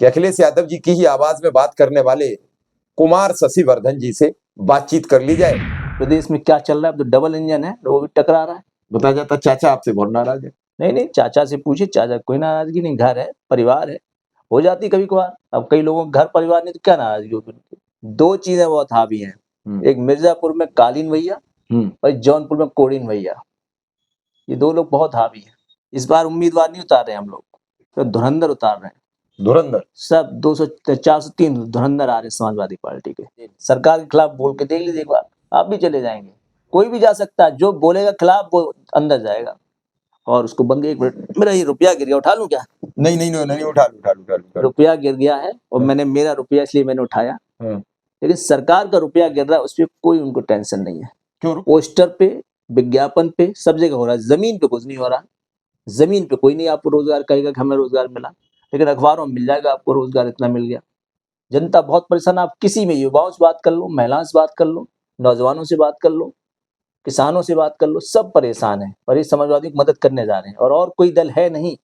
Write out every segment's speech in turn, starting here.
कि अखिलेश यादव जी की ही आवाज में बात करने वाले कुमार शशिवर्धन जी से बातचीत कर ली जाए। प्रदेश में क्या चल रहा है, अब तो डबल इंजन है, वो भी टकरा रहा है। बताया जाता चाचा आपसे बहुत नाराज है। नहीं, चाचा से पूछिए, चाचा कोई नाराजगी नहीं, घर है, परिवार है, हो जाती कभी कभार। अब कई लोगों के घर परिवार नहीं तो क्या नाराजगी होगी। दो चीजें बहुत हावी हैं, एक मिर्जापुर में कालीन भैया और जौनपुर में कोड़ीन भैया, ये दो लोग बहुत हावी हैं। इस बार उम्मीदवार नहीं उतार रहे हम लोग, तो धुरंधर उतार रहे हैं। धुरंधर सब 200 403 धुरंधर आ रहे समाजवादी पार्टी के। सरकार के खिलाफ बोल के देख लीजिए एक बार, आप भी चले जाएंगे। कोई भी जा सकता है, जो बोलेगा खिलाफ वो अंदर जाएगा। और उसको बंदे, एक मिनट, मेरा ये रुपया गिर गया, उठा लूं क्या? नहीं, उठा लो। रुपया गिर गया है और मैंने, मेरा रुपया इसलिए मैंने उठाया, लेकिन सरकार का रुपया गिर रहा है, उस पर कोई उनको टेंशन नहीं है। क्यों? पोस्टर पे, विज्ञापन पे, सब जगह हो रहा है, जमीन पे कुछ नहीं हो रहा। जमीन पे कोई नहीं आपको रोजगार कहेगा कि हमें रोजगार मिला, लेकिन अखबारों में मिल जाएगा आपको रोजगार इतना मिल गया। जनता बहुत परेशान। आप किसी में, युवाओं से बात कर लो, महिलाओं से बात कर लो, नौजवानों से बात कर लो, किसानों से बात कर लो, सब परेशान है और ये समाजवादी की मदद करने जा रहे हैं। और कोई दल है नहीं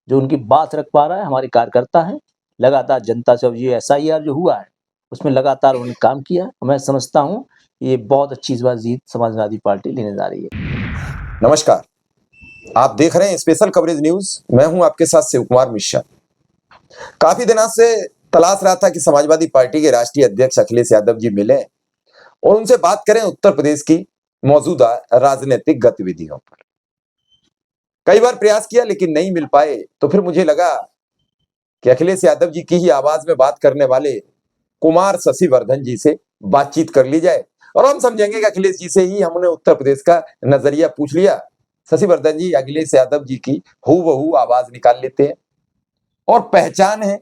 जो उनकी बात रख पा रहा है। हमारे कार्यकर्ता हैं, लगातार जनता से, ये SIR जो हुआ है उसमें लगातार उन्होंने काम किया। मैं समझता हूँ ये बहुत अच्छी इस बार जीत समाजवादी पार्टी लेने जा रही है। नमस्कार, आप देख रहे हैं स्पेशल कवरेज न्यूज। मैं हूं आपके साथ शिव कुमार मिश्रा। काफी दिनों से तलाश रहा था कि समाजवादी पार्टी के राष्ट्रीय अध्यक्ष अखिलेश यादव जी मिले और उनसे बात करें उत्तर प्रदेश की मौजूदा राजनीतिक गतिविधियों पर। कई बार प्रयास किया लेकिन नहीं मिल पाए, तो फिर मुझे लगा कि अखिलेश यादव जी की ही आवाज में बात करने वाले कुमार शशिवर्धन जी से बातचीत कर ली जाए और हम समझेंगे कि अखिलेश जी से ही हमने उत्तर प्रदेश का नजरिया पूछ लिया। शशिवर्धन जी अखिलेश यादव जी की हूबहू आवाज निकाल लेते हैं और पहचान है,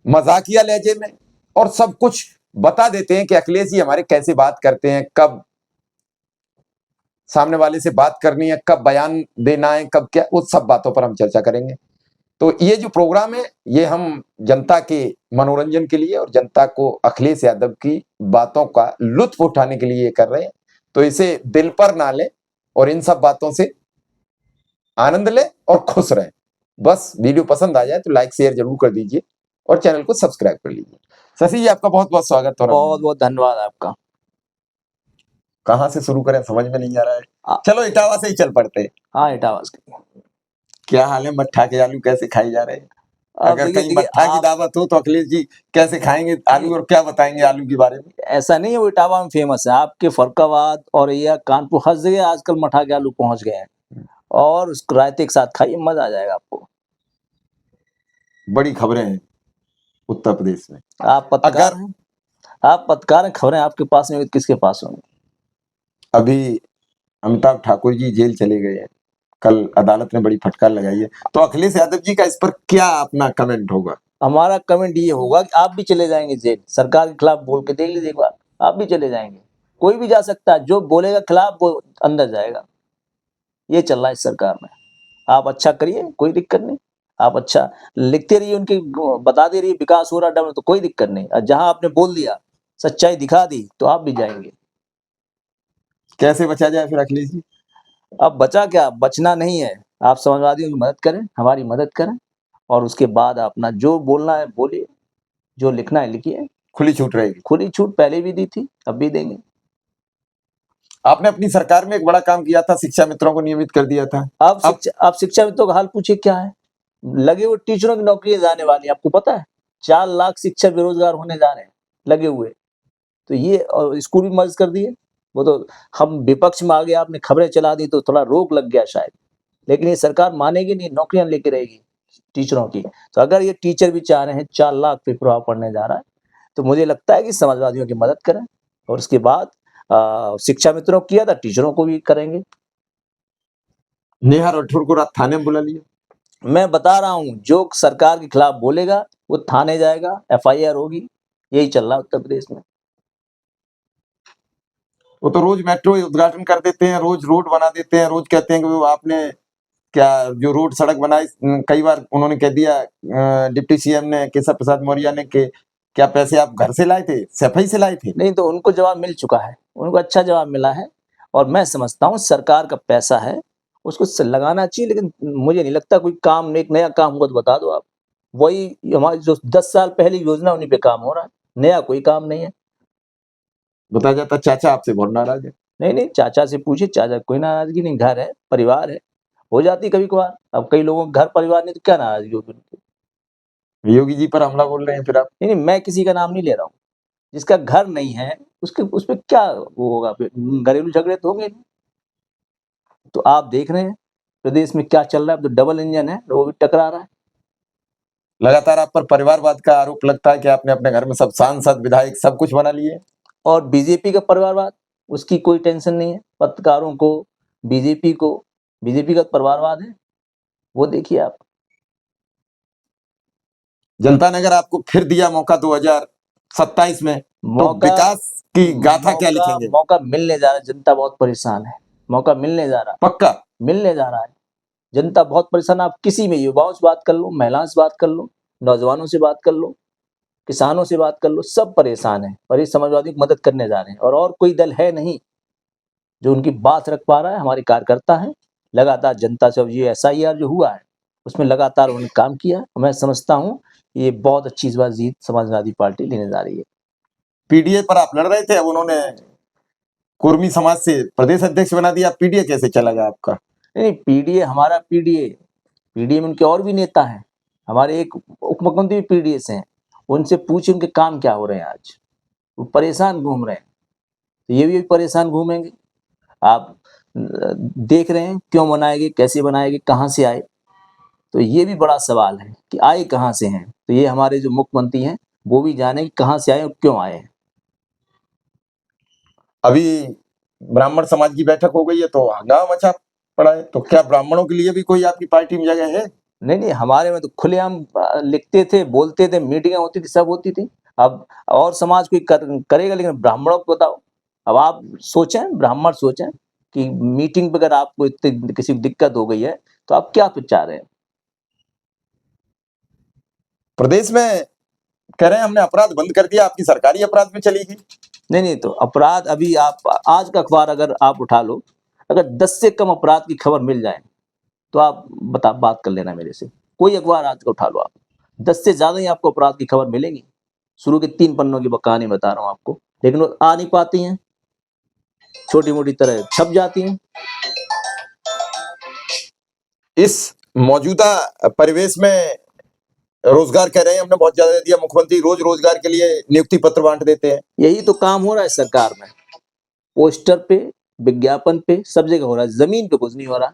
मजाकिया लहजे में, और सब कुछ बता देते हैं कि अखिलेश जी हमारे कैसे बात करते हैं, कब सामने वाले से बात करनी है, कब बयान देना है, कब क्या, उस सब बातों पर हम चर्चा करेंगे। तो ये जो प्रोग्राम है ये हम जनता के मनोरंजन के लिए और जनता को अखिलेश यादव की बातों का लुत्फ उठाने के लिए कर रहे हैं। तो इसे दिल पर ना लें और इन सब बातों से आनंद लें और खुश रहें। बस वीडियो पसंद आ जाए तो लाइक शेयर जरूर कर दीजिए और चैनल को सब्सक्राइब कर लीजिए। शशि जी, आपका बहुत बहुत स्वागत है। बहुत बहुत धन्यवाद आपका। कहाँ से शुरू करें समझ में नहीं आ रहा है। चलो इटावा से ही चल पड़ते हैं। हाँ, इटावा से। क्या हाल है? मट्ठा के आलू कैसे खाए जा रहे हैं? अगर कहीं मट्ठा की दावत हो तो अखिलेश जी कैसे खाएंगे आलू और क्या बताएंगे आलू के बारे में? ऐसा नहीं है वो इटावा में फेमस है, आपके फरुखाबाद और यह कानपुर हर जगह आजकल मट्ठा के आलू पहुंच गए हैं और उसको रायते के साथ खाइए, मजा आ जाएगा आपको। बड़ी खबरें हैं उत्तर प्रदेश में। आप पत्रकार हैं, आप पत्रकार हैं, खबरें आपके पास नहीं, किसके पास होंगी? अभी अमिताभ ठाकुर जी जेल चले गए हैं, कल अदालत ने बड़ी फटकार लगाई है, तो अखिलेश यादव जी का इस पर क्या अपना कमेंट होगा? हमारा कमेंट ये होगा कि आप भी चले जाएंगे जेल। सरकार के खिलाफ बोल के देख लीजिए एक बार, आप भी चले जाएंगे। कोई भी जा सकता है, जो बोलेगा खिलाफ वो अंदर जाएगा। ये चल रहा है इस सरकार में। आप अच्छा करिए, कोई दिक्कत नहीं, आप अच्छा लिखते रहिए, उनकी बता दे रही विकास हो रहा डेवलप, तो कोई दिक्कत नहीं। और जहां आपने बोल दिया, सच्चाई दिखा दी, तो आप भी जाएंगे। कैसे बचा जाए फिर अखिलेश जी? अब बचा क्या, बचना नहीं है। आप समाजवादियों की मदद करें, हमारी मदद करें, और उसके बाद अपना जो बोलना है बोलिए, जो लिखना है लिखिए। खुली छूट रहेगी। खुली छूट पहले भी दी थी, अब भी देंगे। आपने अपनी सरकार में एक बड़ा काम किया था, शिक्षा मित्रों को नियमित कर दिया था। अब शिक्षा मित्रों का हाल पूछिए क्या है। लगे हुए टीचरों की नौकरी जाने वाली, आपको पता है 4 लाख शिक्षक बेरोजगार होने जा रहे हैं लगे हुए। तो ये, और स्कूल भी मर्ज कर दिए। वो तो हम विपक्ष में आ गए, आपने खबरें चला दी तो थोड़ा रोक लग गया शायद, लेकिन ये सरकार मानेगी नहीं, नौकरियां लेके रहेगी टीचरों की। तो अगर ये टीचर भी चाह रहे हैं 4 लाख पे प्रभाव पड़ने जा रहा है, तो मुझे लगता है कि समाजवादियों की मदद करें और उसके बाद शिक्षा मित्रों को किया था, टीचरों को भी करेंगे। नेहा राठौर को रात थाने में बुला लिया। मैं बता रहा हूं, जो सरकार के खिलाफ बोलेगा वो थाने जाएगा, FIR होगी। यही चल रहा है उत्तर प्रदेश में। वो तो रोज मेट्रो उद्घाटन कर देते हैं, रोज रोड बना देते हैं, रोज कहते हैं कि वो आपने क्या जो रोड सड़क बनाई, कई बार उन्होंने कह दिया डिप्टी CM ने, केशव प्रसाद मौर्य ने, कि क्या पैसे आप घर से लाए थे, सफाई से लाए थे? नहीं, तो उनको जवाब मिल चुका है, उनको अच्छा जवाब मिला है। और मैं समझता हूँ सरकार का पैसा है, उसको लगाना चाहिए, लेकिन मुझे नहीं लगता कोई काम, एक नया काम होगा तो बता दो आप। वही हमारी जो 10 साल पहले योजना उन्हीं पे काम हो रहा है, नया कोई काम नहीं है। बताया जाता चाचा आपसे बहुत नाराज है। नहीं नहीं, चाचा से पूछिए, चाचा कोई नाराजगी नहीं, घर है, परिवार है, हो जाती कभी कभार। अब कई लोगों का घर परिवार नहीं तो क्या नाराजगी होगी उनकी। योगी जी पर हमला बोल रहे हैं फिर आप। नहीं नहीं, मैं किसी का नाम नहीं ले रहा हूँ। जिसका घर नहीं है उसके उस पर क्या वो होगा, फिर घरेलू झगड़े तो होंगे नहीं। तो आप देख रहे हैं प्रदेश में क्या चल रहा है, अब तो डबल इंजन है, वो भी टकरा रहा है। लगातार आप पर परिवारवाद का आरोप लगता है कि आपने अपने घर में सब सांसद विधायक सब कुछ बना लिए। और बीजेपी का परिवारवाद, उसकी कोई टेंशन नहीं है। पत्रकारों को, बीजेपी को, बीजेपी का परिवारवाद है, वो देखिए आप। जनता ने अगर आपको फिर दिया मौका 2027 में तो मौका विकास की गाथा क्या मौका लिखेंगे? मौका मिलने जा रहा है, जनता बहुत परेशान है, मौका मिलने जा रहा है, पक्का? मिलने जा रहा है। जनता बहुत परेशान है। आप किसी में युवाओं से बात कर लो, महिलाओं से बात कर लो, नौजवानों से बात कर लो, किसानों से बात कर लो, सब परेशान है और ये समाजवादी की मदद करने जा रहे हैं। और कोई दल है नहीं जो उनकी बात रख पा रहा है। हमारे कार्यकर्ता हैं, लगातार जनता से ये SIR जो हुआ है उसमें लगातार उन्होंने काम किया है। मैं समझता हूँ ये बहुत अच्छी इस बार जीत समाजवादी पार्टी लेने जा रही है। पीडीए पर आप लड़ रहे थे, अब उन्होंने कुर्मी समाज से प्रदेश अध्यक्ष बना दिया, पीडीए कैसे चलेगा आपका? नहीं, पीडीए हमारा पीडीए में उनके और भी नेता हैं। हमारे एक उप मुख्यमंत्री भी पीडीए से हैं। उनसे पूछे उनके काम क्या हो रहे हैं आज। वो परेशान घूम रहे हैं, तो ये भी परेशान घूमेंगे। आप देख रहे हैं क्यों बनाएंगे, कैसे बनाएंगे, कहाँ से आए। तो ये भी बड़ा सवाल है कि आए कहाँ से हैं। तो ये हमारे जो मुख्यमंत्री हैं वो भी जाने कि कहाँ से आए और क्यों आए हैं। अभी ब्राह्मण समाज की बैठक हो गई है तो हंगामा मचा पड़ा है, तो क्या ब्राह्मणों के लिए भी कोई आपकी पार्टी में जगह है? नहीं नहीं, हमारे में तो खुलेआम लिखते थे, बोलते थे, मीटिंगें होती थी, सब होती थी। अब और समाज कोई करेगा, लेकिन ब्राह्मणों को बताओ। अब आप सोचें, ब्राह्मण सोचें कि मीटिंग पे अगर आपको इतनी किसी को दिक्कत हो गई है तो आप क्या चाह रहे हैं। प्रदेश में कह रहे हैं हमने अपराध बंद कर दिया, आपकी सरकारी अपराध में चली गई। नहीं नहीं, तो अपराध अभी आप आज का अखबार अगर आप उठा लो, अगर 10 से कम अपराध की खबर मिल जाए तो आप बात कर लेना मेरे से। कोई अखबार आज का उठा लो आप, 10 से ज्यादा ही आपको अपराध की खबर मिलेगी। शुरू के 3 पन्नों की कहानी बता रहा हूँ आपको, लेकिन वो आ नहीं पाती हैं, छोटी मोटी तरह छप जाती हैं। इस मौजूदा परिवेश में रोजगार कह रहे हैं हमने बहुत ज्यादा दिया, मुख्यमंत्री रोज रोजगार के लिए नियुक्ति पत्र बांट देते हैं। यही तो काम हो रहा है सरकार में, पोस्टर पे, विज्ञापन पे, सब जगह हो रहा है, जमीन पे कुछ नहीं हो रहा।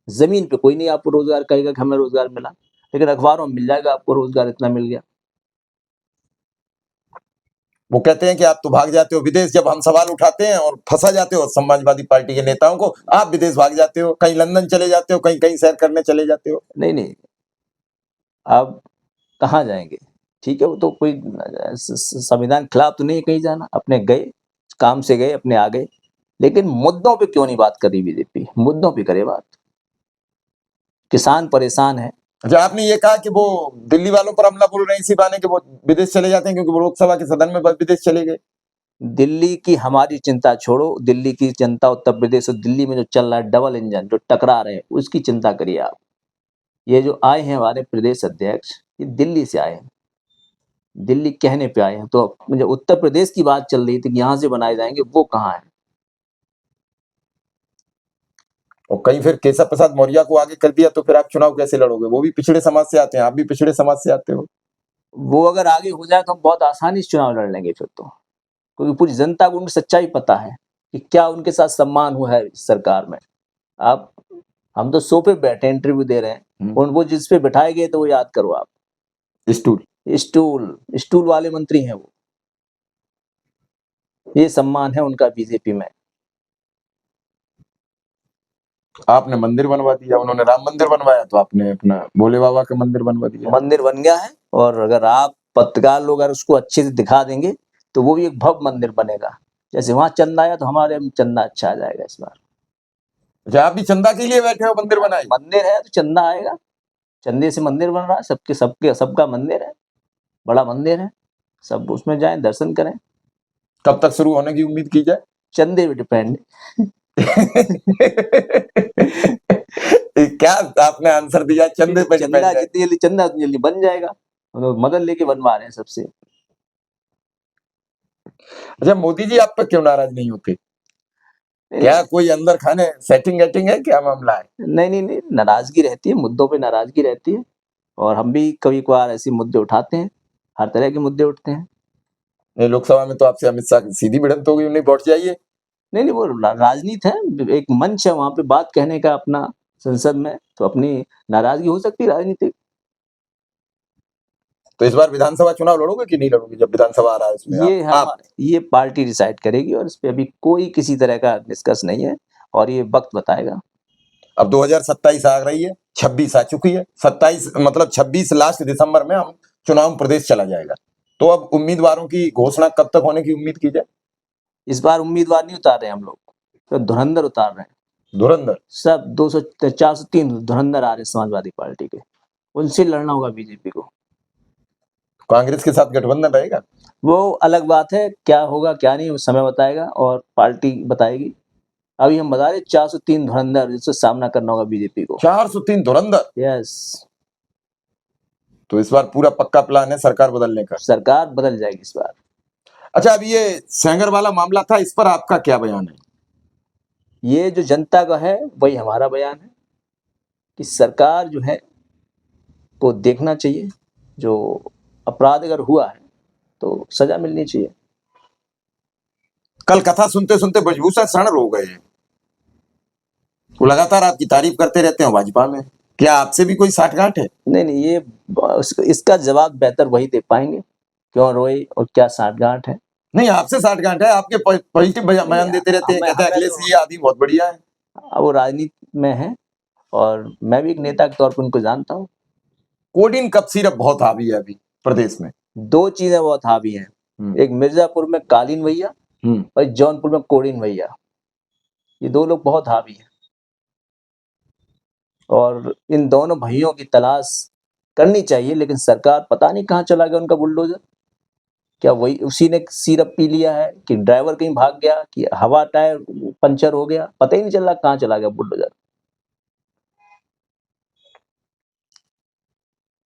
जमीन पे कोई नहीं आपको रोजगार कहेगा कि हमें रोजगार मिला, लेकिन अखबारों में मिल जाएगा आपको रोजगार इतना मिल गया। वो कहते हैं कि आप तो भाग जाते हो विदेश, जब हम सवाल उठाते हैं और फंसा जाते हो समाजवादी पार्टी के नेताओं को, आप विदेश भाग जाते हो, कहीं लंदन चले जाते हो, कहीं कहीं सैर करने चले जाते हो। नहीं नहीं, आप कहाँ जाएंगे, ठीक है, वो तो कोई संविधान खिलाफ तो नहीं है कहीं जाना, अपने गए, काम से गए, अपने आ गए। लेकिन मुद्दों पे क्यों नहीं बात कर रही बीजेपी, मुद्दों पे करे बात। किसान परेशान है। अच्छा, आपने ये कहा कि वो दिल्ली वालों पर हमला बोल रहे हैं इसी बहाने कि वो विदेश चले जाते हैं, क्योंकि वो लोकसभा के सदन में विदेश चले गए। दिल्ली की हमारी चिंता छोड़ो, दिल्ली की जनता, उत्तर प्रदेश और दिल्ली में जो चल रहा है डबल इंजन जो टकरा रहे हैं उसकी चिंता करिए आप। ये जो आए हैं हमारे प्रदेश अध्यक्ष, ये दिल्ली से आए हैं, दिल्ली कहने पे आए हैं। तो मुझे उत्तर प्रदेश की बात चल रही थी कि यहाँ से बनाए जाएंगे, वो कहाँ है। और कहीं फिर केशव प्रसाद मौर्य को आगे कर दिया तो फिर आप चुनाव कैसे लड़ोगे? वो भी पिछड़े समाज से आते हैं, आप भी पिछड़े समाज से आते हो। वो अगर आगे हो जाए तो हम बहुत आसानी से चुनाव लड़ लेंगे फिर तो, क्योंकि पूरी जनता को उनकी सच्चाई पता है कि क्या उनके साथ सम्मान हुआ है इस सरकार में। आप, हम तो सोफे बैठे इंटरव्यू दे रहे हैं, उन वो जिस पे बिठाए गए तो वो याद करो आप, स्टूल स्टूल वाले मंत्री हैं वो। ये सम्मान है उनका बीजेपी में। आपने मंदिर बनवा दिया, उन्होंने राम मंदिर बनवाया, तो आपने अपना भोले बाबा का मंदिर बनवा दिया। मंदिर बन गया है, और अगर आप पत्रकार लोग अगर उसको अच्छे से दिखा देंगे तो वो भी एक भव्य मंदिर बनेगा। जैसे वहां चंदा आया तो हमारे में चंदा अच्छा आ जाएगा इस बार। अच्छा, आप भी चंदा के लिए बैठे हो मंदिर बनाए? मंदिर है तो चंदा आएगा, चंदे से मंदिर बन रहा है, सबके सबके सबका मंदिर है, बड़ा मंदिर है, सब उसमें जाएं, दर्शन करें। कब तक शुरू होने की उम्मीद की जाए? चंदे पे डिपेंड। क्या आपने आंसर दिया? चंदे पे चंदा डिपेंड है। जितनी जल्दी चंदा उतनी जल्दी बन जाएगा। हम लोग मदद लेके बनवा रहे हैं सबसे। अच्छा, मोदी जी आप पर क्यों नाराज नहीं होते? नहीं क्या कोई अंदर खाने सेटिंग गेटिंग है, क्या मामला है? नहीं नहीं नहीं, नाराजगी रहती है, मुद्दों पे नाराजगी रहती है, और हम भी कभी कभार ऐसे मुद्दे उठाते हैं। हर तरह के मुद्दे उठते हैं। नहीं, लोकसभा में तो आपसे अमित शाह की सीधी भिड़ंत हो गई, उन्हें वोट चाहिए। नहीं नहीं, वो राजनीति है, एक मंच है वहां पे बात कहने का अपना, संसद में, तो अपनी नाराजगी हो सकती है राजनीतिक। तो इस बार विधानसभा चुनाव लड़ोगे कि नहीं लड़ोगे, जब विधानसभा आ रहा है उसमें ये पार्टी डिसाइड करेगी, और इस पे अभी कोई किसी तरह का डिस्कस नहीं है, और ये वक्त बताएगा। अब 2027 आ रही है, 26 आ चुकी है, 27 मतलब 26 लास्ट दिसंबर में हम चुनाव में प्रदेश चला जाएगा। तो अब उम्मीदवारों की घोषणा कब तक होने की उम्मीद की जाए? इस बार उम्मीदवार नहीं उतार रहे हम लोग, तो धुरंधर उतार रहे हैं। धुरंधर? सब 200 403 धुरंधर आ रहे हैं समाजवादी पार्टी के, उनसे लड़ना होगा बीजेपी को। कांग्रेस के साथ गठबंधन रहेगा? वो अलग बात है, क्या होगा क्या नहीं वो समय बताएगा और पार्टी बताएगी। अभी हम बता रहे 403 धुरंधर, जिससे सामना करना होगा बीजेपी को। 403 धुरंधर? यस। तो इस बार पूरा पक्का प्लान है सरकार बदलने का? सरकार बदल जाएगी इस बार। अच्छा, अब ये सेंगर वाला मामला था, इस पर आपका क्या बयान है? ये जो जनता का है वही हमारा बयान है, कि सरकार जो है को देखना चाहिए, जो अपराध अगर हुआ है तो सजा मिलनी चाहिए। कल कथा सुनते सुनते ब्रजभूषण शरण रो गए। वो लगातार आपकी तारीफ करते रहते हैं भाजपा में, क्या आपसे भी कोई साठगांठ है? नहीं नहीं, ये इसका जवाब बेहतर वही दे पाएंगे, क्यों रोए और क्या साठगांठ है। नहीं, आपसे साठगांठ है, आपके पॉजिटिव बयान देते रहते हैं, कहते हैं अखिलेश जी आदमी बहुत बढ़िया है। वो राजनीति में है, और मैं भी एक नेता के तौर पर उनको जानता हूँ। कोडिन कप सिरप बहुत हावी है अभी प्रदेश में। दो चीजें बहुत हावी हैं, एक मिर्जापुर में कालीन भैया और जौनपुर में कोडिन भैया, ये दो लोग बहुत हावी हैं, और इन दोनों भाइयों की तलाश करनी चाहिए। लेकिन सरकार पता नहीं कहाँ चला गया उनका बुलडोजर। क्या वही उसी ने सिरप पी लिया है, कि ड्राइवर कहीं भाग गया, कि हवा टायर पंचर हो गया, पता ही नहीं चल रहा कहाँ चला गया बुलडोजर।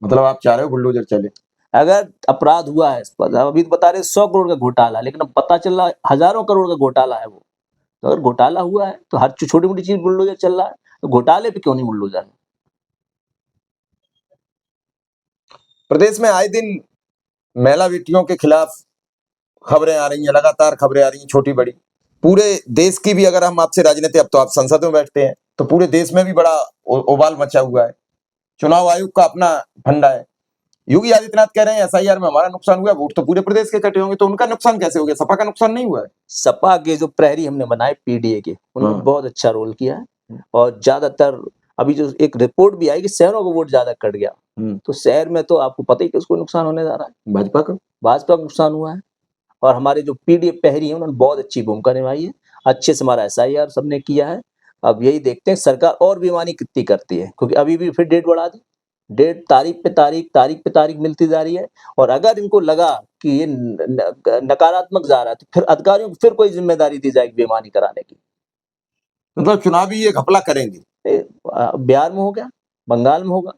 मतलब आप चाह रहे हो बुलडोजर चले? अगर अपराध हुआ है, अभी तो बता रहे 100 करोड़ का घोटाला, लेकिन अब पता चल रहा है हजारों करोड़ का घोटाला है वो। तो अगर घोटाला हुआ है तो हर छोटी मोटी चीज बुलडोजर चल रहा है, तो घोटाले पे क्यों नहीं बुलडोजर? प्रदेश में आए दिन महिला बेटियों के खिलाफ खबरें आ रही हैं, लगातार खबरें आ रही हैं, छोटी बड़ी। पूरे देश की भी अगर हम आपसे राजनीति, अब तो आप संसद में बैठते हैं, तो पूरे देश में भी बड़ा उबाल मचा हुआ है। चुनाव आयोग का अपना फंडा है। योगी आदित्यनाथ कह रहे हैं एसआईआर में हमारा नुकसान हुआ, वोट तो पूरे प्रदेश के कटे होंगे, तो उनका नुकसान कैसे हो गया? सपा का नुकसान नहीं हुआ है? सपा के जो प्रहरी हमने बनाए पीडीए के, उन्होंने बहुत अच्छा रोल किया है, और ज्यादातर अभी जो एक रिपोर्ट भी आई कि शहरों का वोट ज्यादा कट गया, तो शहर में तो आपको पता ही कि उसको नुकसान होने जा रहा है, भाजपा का नुकसान हुआ है। और हमारे जो पीडीए प्रहरी हैं उन्होंने बहुत अच्छी भूमिका निभाई है, अच्छे से हमारा एसआईआर सबने किया है। अब यही देखते हैं सरकार और बेईमानी कितनी करती है, क्योंकि अभी भी फिर डेट बढ़ा दी, डेट तारीख पे तारीख मिलती जा रही है। और अगर इनको लगा कि ये नकारात्मक जा रहा है, तो फिर अधिकारियों को फिर कोई जिम्मेदारी दी जाएगी बेईमानी कराने की। मतलब चुनावी ये घपला करेंगे। बिहार में हो गया, बंगाल में होगा,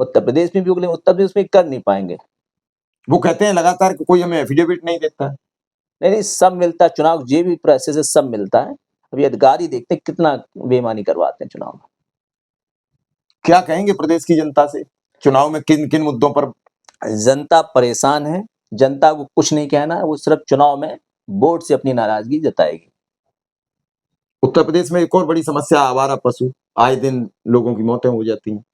उत्तर प्रदेश में भी होगा, लेकिन उत्तर प्रदेश में कर नहीं पाएंगे। वो कहते हैं लगातार कि कोई हमें एफिडेविट नहीं देता है। नहीं, सब मिलता है, चुनाव जे भी प्रोसेस है सब मिलता है। अभी अधिकारी देखते हैं कितना बेईमानी करवाते हैं चुनाव में। क्या कहेंगे प्रदेश की जनता से? चुनाव में किन किन मुद्दों पर? जनता परेशान है, जनता को कुछ नहीं कहना है, वो सिर्फ चुनाव में वोट से अपनी नाराजगी जताएगी। उत्तर प्रदेश में एक और बड़ी समस्या, आवारा पशु। आए दिन लोगों की मौतें हो जाती हैं।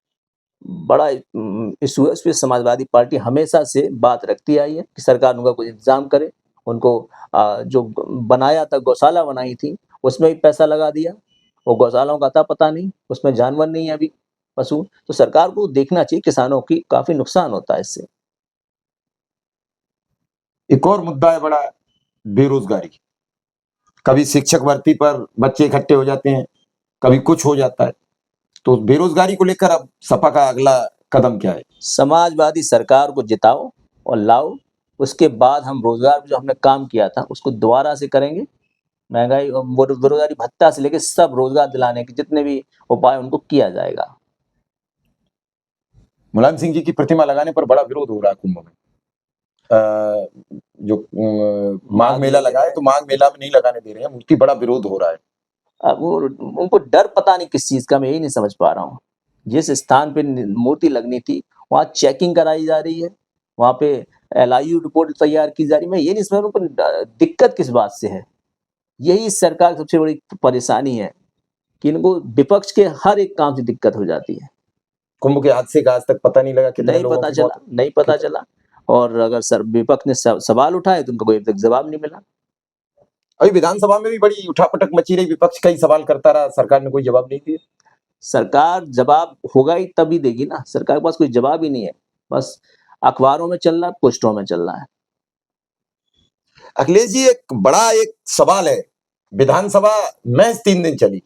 बड़ा इशू है, इस पे समाजवादी पार्टी हमेशा से बात रखती आई है कि सरकार उनका कुछ इंतजाम करे। उनको जो बनाया था, गौशाला बनाई थी, उसमें भी पैसा लगा दिया, वो गौशालाओं का अता पता नहीं, उसमें जानवर नहीं है अभी, पशु। तो सरकार को देखना चाहिए, किसानों की काफी नुकसान होता है इससे। एक और मुद्दा है बड़ा, बेरोजगारी। कभी शिक्षक भर्ती पर बच्चे इकट्ठे हो जाते हैं, कभी कुछ हो जाता है। तो बेरोजगारी को लेकर अब सपा का अगला कदम क्या है? समाजवादी सरकार को जिताओ और लाओ, उसके बाद हम रोजगार जो हमने काम किया था उसको दोबारा से करेंगे। महंगाई और बेरोजगारी भत्ता से लेकर सब रोजगार दिलाने के जितने भी उपाय उनको किया जाएगा। मुलायम सिंह जी की प्रतिमा लगाने पर बड़ा विरोध हो रहा है कुंभ में। जो माघ मेला लगा है तो माघ मेला में नहीं लगाने दे रहे हैं मूर्ति, बड़ा विरोध हो रहा है। अब वो उनको डर पता नहीं किस चीज का, मैं यही नहीं समझ पा रहा हूँ। जिस स्थान पे मूर्ति लगनी थी वहां चेकिंग कराई जा रही है, वहां पे LIU रिपोर्ट तैयार की जा रही है। मैं ये नहीं समझ रहा उनको दिक्कत किस बात से है। यही इस सरकार की सबसे बड़ी परेशानी है कि इनको विपक्ष के हर एक काम से दिक्कत हो जाती है। कुंभ के हादसे का आज तक पता नहीं लगा कितने नहीं लोगों पता की चला, मौत हुई। नहीं पता चला। और अगर सर विपक्ष ने सवाल उठाए तो उनको कोई अब तक जवाब नहीं मिला। अभी विधानसभा में भी बड़ी उठापटक मची रही, विपक्ष कई सवाल करता रहा, सरकार ने कोई जवाब नहीं दिया। सरकार जवाब होगा ही तभी देगी ना, सरकार के पास कोई जवाब ही नहीं है। बस अखबारों में चल रहा है, पोस्टरों में चल रहा है। अखिलेश जी, एक बड़ा एक सवाल है, विधानसभा महज 3 दिन चली,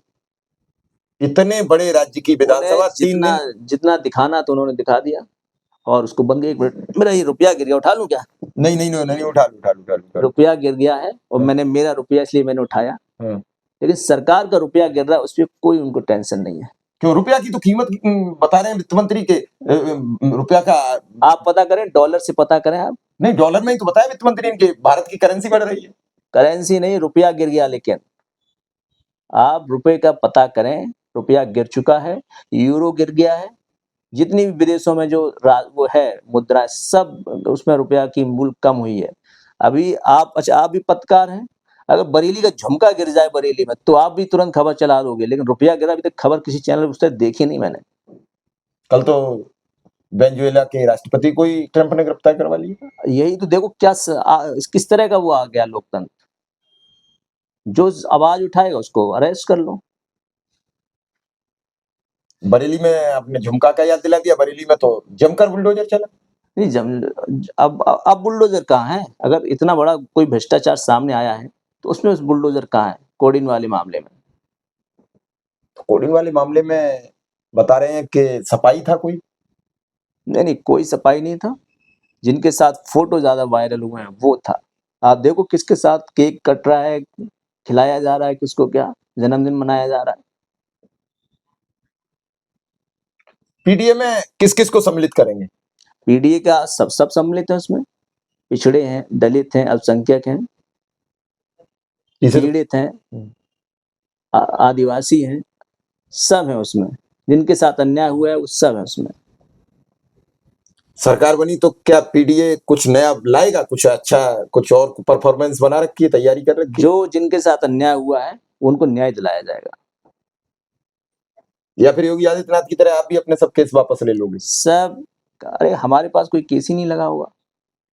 इतने बड़े राज्य की विधानसभा उन्हें 3 जितना दिन। जितना दिखाना तो उन्होंने दिखा दिया। और उसको बंद, एक मिनट, मेरा ये रुपया गिर गया, उठा लूं क्या? नहीं नहीं नहीं, नहीं उठा लो, उठा लो, उठा लो, उठा लो। रुपया गिर गया है और हाँ। मैंने, मेरा रुपया इसलिए मैंने उठाया। हाँ। लेकिन सरकार का रुपया गिर रहा है, उस पर कोई उनको टेंशन नहीं है। क्यों? रुपया की तो कीमत बता रहे हैं वित्त मंत्री के, रुपया का। आप पता करें, डॉलर से पता करें आप। नहीं, डॉलर में ही तो बताया वित्त मंत्री इनके, भारत की करेंसी बढ़ रही है। करेंसी नहीं, रुपया गिर गया। लेकिन आप रुपए का पता करें, रुपया गिर चुका है, यूरो गिर गया है। जितनी भी विदेशों में जो वो है मुद्रा, सब उसमें रुपया की मूल्य कम हुई है। अभी आप, अच्छा आप भी पत्रकार हैं, अगर बरेली का झुमका गिर जाए बरेली में तो आप भी तुरंत खबर चला दोगे, लेकिन रुपया गिरा अभी तक खबर किसी चैनल उस तरह देखी नहीं मैंने। कल तो वेनेजुएला के राष्ट्रपति को ही ट्रंप ने गिरफ्तार करवा लिया। यही तो देखो क्या किस तरह का वो आ गया लोकतंत्र। जो आवाज उठाएगा उसको अरेस्ट कर लो। बरेली में आपने झुमका का याद दिला दिया, बरेली में तो जमकर बुलडोजर चला। नहीं अब बुलडोजर कहाँ है? अगर इतना बड़ा कोई भ्रष्टाचार सामने आया है तो उसमें उस बुलडोजर कहाँ है? कोडिन वाले मामले में, तो कोडिंग वाले मामले में बता रहे हैं कि सफाई था कोई। नहीं कोई सफाई नहीं था। जिनके साथ फोटो ज्यादा वायरल हुए हैं वो था। आप देखो किसके साथ केक कट रहा है, खिलाया जा रहा है, किसको क्या जन्मदिन मनाया जा रहा है। पीडीए में किस किस को सम्मिलित करेंगे? पीडीए का सब सम्मिलित है उसमें। पिछड़े हैं, दलित हैं, अल्पसंख्यक हैं, पीड़ित हैं, आदिवासी हैं, सब है उसमें। जिनके साथ अन्याय हुआ है वो सब है उसमें। सरकार बनी तो क्या पीडीए कुछ नया लाएगा, कुछ अच्छा, कुछ और परफॉर्मेंस बना रखी है, तैयारी कर रखी है? जो जिनके साथ अन्याय हुआ है उनको न्याय दिलाया जाएगा। या फिर योगी आदित्यनाथ की तरह आप भी अपने सब केस वापस ले लोगे? सब, अरे हमारे पास कोई केस ही नहीं लगा हुआ,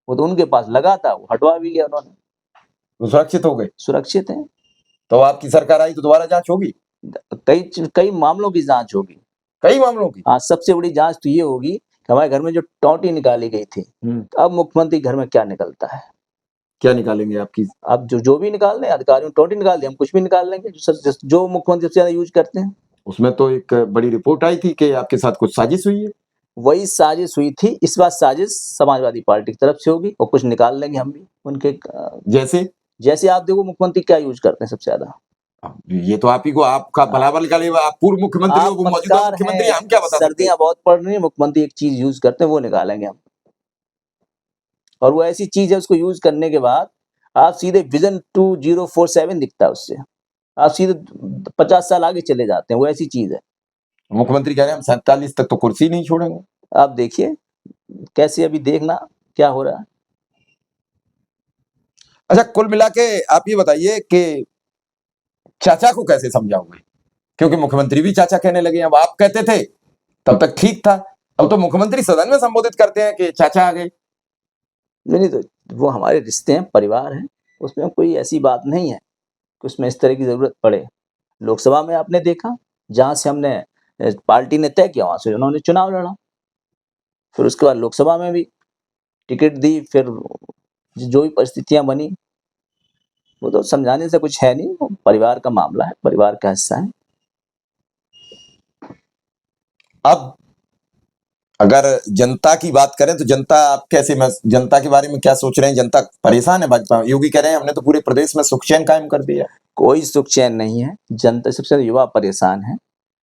वो तो उनके पास लगा था, वो हटवा भी गया उन्होंने। वो सुरक्षित हो गए? सुरक्षित है। तो आपकी सरकार आई तो दोबारा जांच होगी? कई मामलों की जांच होगी। कई मामलों की? हाँ, सबसे बड़ी जांच तो ये होगी कि हमारे घर में जो टौटी निकाली गई थी, अब मुख्यमंत्री घर में क्या निकलता है। क्या निकालेंगे आपकी? अब जो भी निकाल लें, अधिकारियों टोटी निकाल दें, हम कुछ भी निकाल लेंगे जो मुख्यमंत्री सबसे ज्यादा यूज करते हैं। उसमें तो एक बड़ी रिपोर्ट आई थी कि आपके साथ कुछ साजिश हुई है। वही साजिश हुई थी, इस बार साजिश समाजवादी पार्टी की तरफ से होगी और कुछ निकाल लेंगे हम भी उनके। जैसे आप देखो मुख्यमंत्री क्या यूज करते हैं सबसे ज्यादा। ये तो आप ही को, आपका भलाबल का लिए, आप पूर्व मुख्यमंत्री हो, वो मौजूदा मुख्यमंत्री, हम क्या बता सकते हैं? सर्दियां बहुत पड़ रही है, मुख्यमंत्री एक चीज यूज करते हैं वो निकालेंगे हम। और वो ऐसी चीज है, उसको यूज करने के बाद आप सीधे विजन 2047 दिखता है उससे, आप सीधे 50 साल आगे चले जाते हैं। वो ऐसी चीज है। मुख्यमंत्री कह रहे हैं हम 47 तक तो कुर्सी नहीं छोड़ेंगे। आप देखिए कैसे, अभी देखना क्या हो रहा है। अच्छा, कुल मिला के आप ये बताइए कि चाचा को कैसे समझाओगे? क्योंकि मुख्यमंत्री भी चाचा कहने लगे। अब आप कहते थे तब तक ठीक था, अब तो मुख्यमंत्री सदन में संबोधित करते हैं कि चाचा आ गए। नहीं तो वो हमारे रिश्ते हैं, परिवार हैं, उसमें कोई ऐसी बात नहीं है कि उसमें इस तरह की जरूरत पड़े। लोकसभा में आपने देखा, जहां से हमने पार्टी ने तय किया वहां से उन्होंने चुनाव लड़ा, फिर उसके बाद लोकसभा में भी टिकट दी, फिर जो भी परिस्थितियां बनी वो तो समझाने से कुछ है नहीं। वो परिवार का मामला है, परिवार का हिस्सा है। अब अगर जनता की बात करें तो जनता, आप कैसे, जनता के बारे में क्या सोच रहे हैं? जनता परेशान है भाजपा? योगी कह रहे हैं हमने तो पूरे प्रदेश में सुख चैन कायम कर दिया। कोई सुख चैन नहीं है। जनता, सबसे ज्यादा युवा परेशान है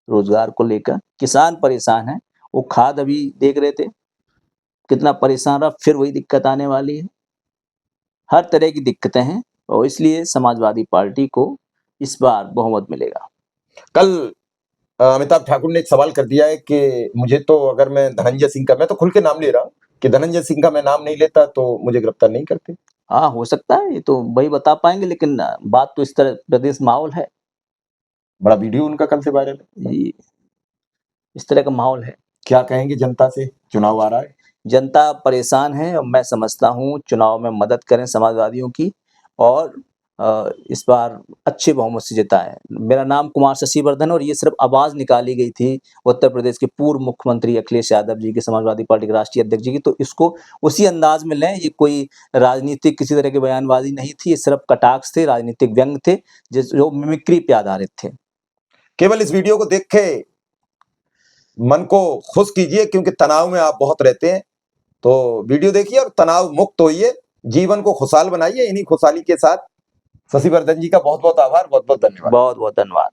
रोजगार को लेकर, किसान परेशान है, वो खाद अभी देख रहे थे, कितना परेशान रहा, फिर वही दिक्कत आने वाली है। हर तरह की दिक्कतें हैं और इसलिए समाजवादी पार्टी को इस बार बहुमत मिलेगा। कल अमिताभ ठाकुर ने एक सवाल कर दिया है कि मुझे तो अगर मैं धनंजय सिंह का, मैं तो खुल के नाम ले रहा हूँ कि धनंजय सिंह का मैं नाम नहीं लेता तो मुझे गिरफ्तार नहीं करते। हाँ, हो सकता है, ये तो वही बता पाएंगे, लेकिन बात तो इस तरह प्रदेश माहौल है, बड़ा वीडियो उनका कल से वायरल है। ये इस तरह का माहौल है। क्या कहेंगे जनता से, चुनाव आ रहा है? जनता परेशान है और मैं समझता हूँ चुनाव में मदद करें समाजवादियों की और इस बार अच्छे बहुमत से जिताएं। मेरा नाम कुमार शशिवर्धन और ये सिर्फ आवाज निकाली गई थी उत्तर प्रदेश के पूर्व मुख्यमंत्री अखिलेश यादव जी के, समाजवादी पार्टी के राष्ट्रीय अध्यक्ष जी की, तो इसको उसी अंदाज में लें। ये कोई राजनीतिक किसी तरह की बयानबाजी नहीं थी, ये सिर्फ कटाक्ष थे, राजनीतिक व्यंग थे जो मिमिक्री पे आधारित थे। केवल इस वीडियो को देख के मन को खुश कीजिए, क्योंकि तनाव में आप बहुत रहते हैं, तो वीडियो देखिए और तनाव मुक्त होइए, जीवन को खुशहाल बनाइए। इन्हीं खुशहाली के साथ शशिवर्धन जी का बहुत बहुत आभार, बहुत बहुत धन्यवाद। बहुत बहुत धन्यवाद।